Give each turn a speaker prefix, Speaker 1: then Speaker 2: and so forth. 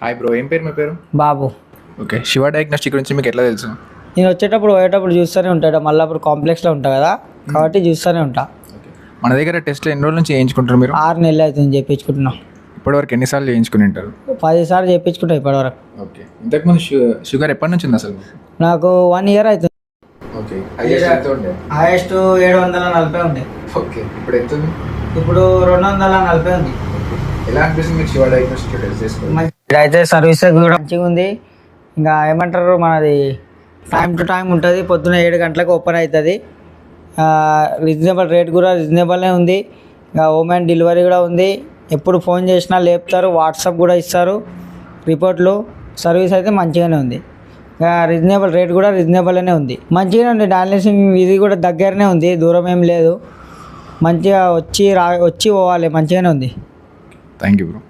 Speaker 1: Hi bro, ఏం పేరు మీ పేరు?
Speaker 2: బాబు.
Speaker 1: ఓకే, శివ డయాగ్నోస్టిక్ గురించి మీకు ఎట్లా తెలుసు?
Speaker 2: నేను వచ్చేటప్పుడు పోయేటప్పుడు చూస్తూనే ఉంటాడు, మళ్ళీ కాంప్లెక్స్లో ఉంటా కదా కాబట్టి చూస్తూనే ఉంటా.
Speaker 1: మన దగ్గర టెస్ట్ ఎన్ని రోజుల నుంచి చేయించుకుంటారు మీరు?
Speaker 2: 6 నెలలు అవుతుంది చేయించుకుంటున్నాం.
Speaker 1: ఇప్పటివరకు ఎన్నిసార్లు చేయించుకుని ఉంటారు?
Speaker 2: 10 సార్లు చేయించుకుంటా ఇప్పటివరకు.
Speaker 1: ఓకే, ఇంతకుముందు షుగర్ ఎప్పటి నుంచి ఉంది అసలు?
Speaker 2: నాకు 1 ఇయర్ అవుతుంది.
Speaker 1: ఓకే, హైయెస్ట్ ఉండే?
Speaker 2: హైయెస్ట్ 740 ఉండే.
Speaker 1: ఓకే, ఇప్పుడు ఎంత ఉంది?
Speaker 2: ఇప్పుడు 240 ఉంది.
Speaker 1: ఎలా అనిపిస్తుంది మీకు శివ డయాగ్నోస్టిక్ టెస్ట్ చేసుకోవాలి?
Speaker 2: ఇదైతే సర్వీస్ కూడా మంచిగా ఉంది. ఇంకా ఏమంటారు, మనది టైం టు టైం ఉంటుంది. పొద్దున్న 7 గంటలకు ఓపెన్ అవుతుంది. రీజనబుల్ రేట్ కూడా రీజనబుల్నే ఉంది. ఇంకా హోమ్ అండ్ డెలివరీ కూడా ఉంది. ఎప్పుడు ఫోన్ చేసినా లేపుతారు, వాట్సాప్ కూడా ఇస్తారు రిపోర్ట్లు. సర్వీస్ అయితే మంచిగానే ఉంది. ఇంకా రీజనబుల్ రేట్ కూడా రీజనబుల్గానే ఉంది. మంచిగానే ఉంది. డయాలసిస్ ఇది కూడా దగ్గరనే ఉంది, దూరం ఏం లేదు. మంచిగా వచ్చి పోవాలి, మంచిగానే ఉంది.
Speaker 1: Thank you bro.